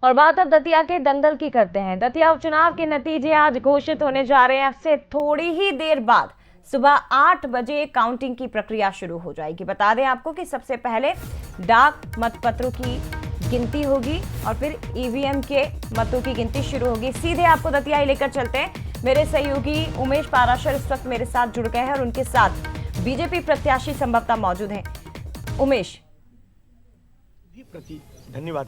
और बात अब दतिया के दंगल की करते हैं। दतिया उपचुनाव के नतीजे आज घोषित होने जा रहे हैं। अब से थोड़ी ही देर बाद सुबह 8 बजे काउंटिंग की प्रक्रिया शुरू हो जाएगी। बता दें आपको कि सबसे पहले डाक मतपत्रों की गिनती होगी और फिर ईवीएम के मतों की गिनती शुरू होगी। सीधे आपको दतिया लेकर चलते हैं। मेरे सहयोगी उमेश पाराशर इस वक्त मेरे साथ जुड़ गए हैं और उनके साथ बीजेपी प्रत्याशी संभवतः मौजूद हैं। उमेश, धन्यवाद।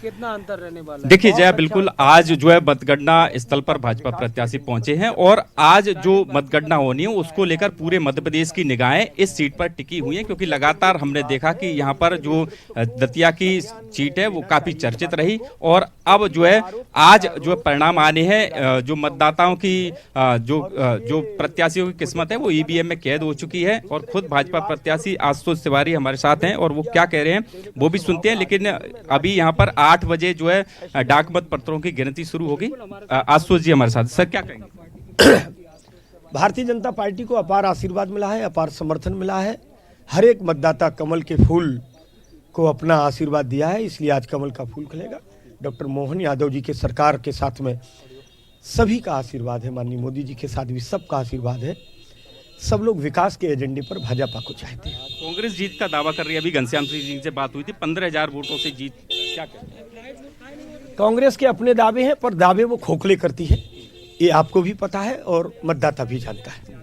कितना अंतर रहने वाला है? देखिए जया, बिल्कुल आज जो है मतगणना स्थल पर भाजपा प्रत्याशी पहुंचे हैं और आज जो मतगणना होनी है उसको लेकर पूरे मध्य प्रदेश की निगाहें इस सीट पर टिकी हुई हैं, क्योंकि लगातार हमने देखा कि यहां पर जो दतिया की सीट है वो काफी चर्चित रही और अब जो है आज जो परिणाम आने हैं, जो मतदाताओं की जो प्रत्याशियों की किस्मत है वो ईवीएम में कैद हो चुकी है। और खुद भाजपा प्रत्याशी आशुतोष तिवारी हमारे साथ हैं और वो क्या कह रहे हैं वो भी सुनते हैं। लेकिन अभी यहाँ पर 8 बजे जो है डाक मत पत्रों की गिनती शुरू होगी। आशुतोष जी हमारे साथ, सर क्या कहेंगे? भारतीय जनता पार्टी को अपार आशीर्वाद मिला है, अपार समर्थन मिला है। हर एक मतदाता कमल के फूल को अपना आशीर्वाद दिया है, इसलिए आज कमल का फूल खिलेगा। डॉक्टर मोहन यादव जी के सरकार के साथ में सभी का आशीर्वाद है, माननीय मोदी जी के साथ भी सबका आशीर्वाद है। सब लोग विकास के एजेंडे पर भाजपा को चाहते हैं। कांग्रेस जीत का दावा कर रही है। अभी घनश्याम सिंह जी से बात हुई थी, 15,000 वोटों से जीत, क्या कहते हैं? कांग्रेस के अपने दावे हैं, पर दावे वो खोखले करती है, ये आपको भी पता है और मतदाता भी जानता है।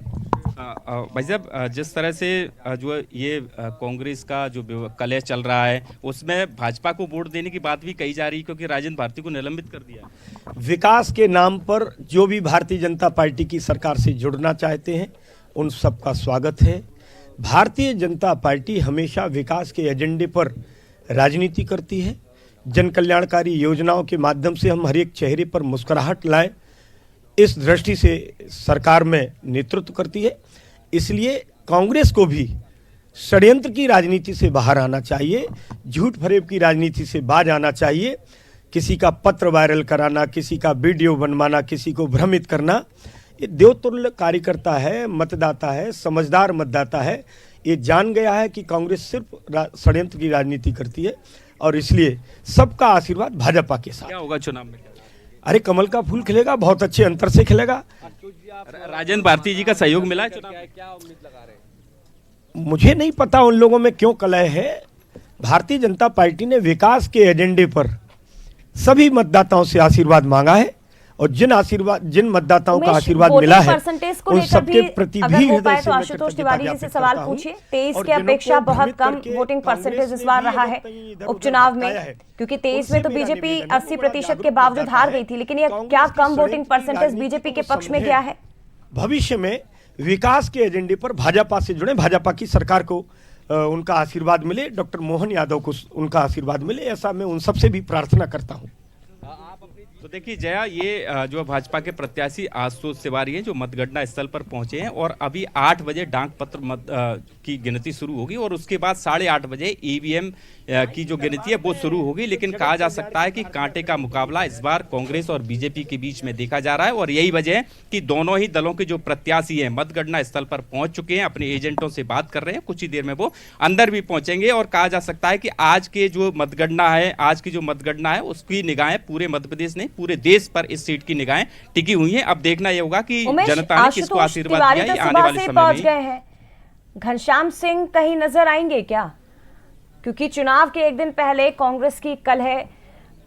भाई साहब, जिस तरह से जो ये कांग्रेस का जो कलह चल रहा है उसमें भाजपा को वोट देने की बात भी कही जा रही है, क्योंकि राजेंद्र भारती को निलंबित कर दिया। विकास के नाम पर जो भी भारतीय जनता पार्टी की सरकार से जुड़ना चाहते हैं उन सबका स्वागत है। भारतीय जनता पार्टी हमेशा विकास के एजेंडे पर राजनीति करती है। जन कल्याणकारी योजनाओं के माध्यम से हम हर एक चेहरे पर मुस्कुराहट लाएं, इस दृष्टि से सरकार में नेतृत्व करती है। इसलिए कांग्रेस को भी षड्यंत्र की राजनीति से बाहर आना चाहिए, झूठ फरेब की राजनीति से बाज आना चाहिए। किसी का पत्र वायरल कराना, किसी का वीडियो बनवाना, किसी को भ्रमित करना, ये देवतुल्य कार्यकर्ता है, मतदाता है, समझदार मतदाता है। ये जान गया है कि कांग्रेस सिर्फ षड्यंत्र की राजनीति करती है और इसलिए सबका आशीर्वाद भाजपा के साथ। क्या होगा चुनाव में? अरे कमल का फूल खिलेगा, बहुत अच्छे अंतर से खिलेगा। राजेंद्र भारती जी का सहयोग मिला है चुनाव में? क्या उम्मीद लगा रहे हैं? मुझे नहीं पता उन लोगों में क्यों कलह है। भारतीय जनता पार्टी ने विकास के एजेंडे पर सभी मतदाताओं से आशीर्वाद मांगा है और जिन मतदाताओं का आशीर्वाद मिला है उन सबके प्रति भी हृदय से आशुतोष तिवारी जी से सवाल पूछिए। 23 की अपेक्षा बहुत कम वोटिंग परसेंटेज इस बार रहा है उपचुनाव में, क्योंकि 23 में तो बीजेपी 80% के बावजूद हार गई थी, लेकिन ये क्या कम वोटिंग परसेंटेज बीजेपी के पक्ष में गया है? भविष्य में विकास के एजेंडे पर भाजपा से जुड़े, भाजपा की सरकार को उनका आशीर्वाद मिले, डॉक्टर मोहन यादव को उनका आशीर्वाद मिले, ऐसा मैं उन सबसे भी प्रार्थना करता हूं। तो देखिए जया, ये जो भाजपा के प्रत्याशी आशुतोष तिवारी हैं जो मतगणना स्थल पर पहुंचे हैं और अभी 8 बजे डाक पत्र की गिनती शुरू होगी और उसके बाद 8:30 बजे ईवीएम की जो गिनती है वो शुरू होगी। लेकिन कहा जा सकता है कि कांटे का मुकाबला इस बार कांग्रेस और बीजेपी के बीच में देखा जा रहा है और यही वजह है कि दोनों ही दलों के जो प्रत्याशी हैं मतगणना स्थल पर पहुंच चुके हैं, अपने एजेंटों से बात कर रहे हैं। कुछ ही देर में वो अंदर भी पहुंचेंगे और कहा जा सकता है कि आज की जो मतगणना है उसकी निगाहें पूरे मध्य प्रदेश नहीं पूरे देश पर इस सीट की निगाहें टिकी हुई हैं। अब देखना यह होगा कि जनता ने किसको आशीर्वाद दिया है आने वाले समय में। घनश्याम सिंह कहीं नजर आएंगे क्या? क्योंकि चुनाव के एक दिन पहले कांग्रेस की कलह,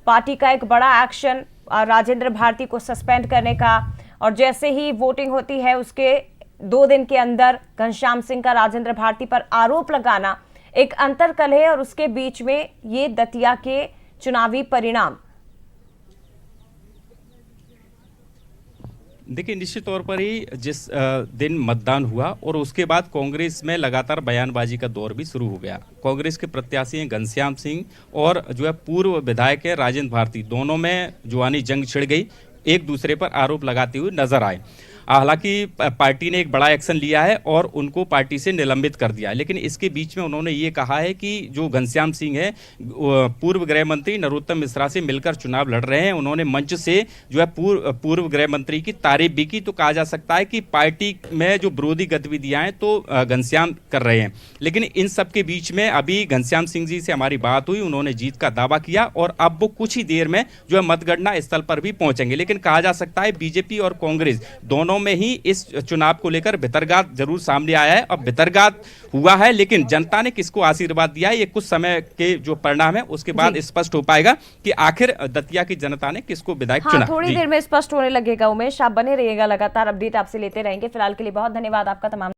पार्टी का एक बड़ा एक्शन राजेंद्र भारती को सस्पेंड करने का, और जैसे ही वोटिंग होती है उसके 2 दिन के अंदर घनश्याम सिंह का राजेंद्र भारती पर आरोप लगाना, एक अंतर कलह और उसके बीच में ये दतिया के चुनावी परिणाम। देखिए निश्चित तौर पर ही जिस दिन मतदान हुआ और उसके बाद कांग्रेस में लगातार बयानबाजी का दौर भी शुरू हो गया। कांग्रेस के प्रत्याशी हैं घनश्याम सिंह और जो है पूर्व विधायक है राजेंद्र भारती, दोनों में जुआनी जंग छिड़ गई, एक दूसरे पर आरोप लगाते हुए नजर आए। हालांकि पार्टी ने एक बड़ा एक्शन लिया है और उनको पार्टी से निलंबित कर दिया है, लेकिन इसके बीच में उन्होंने ये कहा है कि जो घनश्याम सिंह है पूर्व गृह मंत्री नरोत्तम मिश्रा से मिलकर चुनाव लड़ रहे हैं। उन्होंने मंच से जो है पूर्व गृह मंत्री की तारीफ भी की। तो कहा जा सकता है कि पार्टी में जो विरोधी गतिविधियां हैं तो घनश्याम कर रहे हैं, लेकिन इन सब के बीच में अभी घनश्याम सिंह जी से हमारी बात हुई, उन्होंने जीत का दावा किया और अब वो कुछ ही देर में जो है मतगणना स्थल पर भी पहुंचेंगे। लेकिन कहा जा सकता है बीजेपी और कांग्रेस दोनों में ही इस चुनाव को लेकर भितरघात जरूर सामने आया है। अब भितरघात हुआ है, लेकिन जनता ने किसको आशीर्वाद दिया है ये कुछ समय के जो परिणाम है उसके बाद स्पष्ट हो पाएगा कि आखिर दतिया की जनता ने किसको विधायक चुना। थोड़ी देर में स्पष्ट होने लगेगा। उमेश, आप बने रहिएगा, लगातार अपडेट आपसे लेते रहेंगे। फिलहाल के लिए बहुत धन्यवाद आपका। तमाम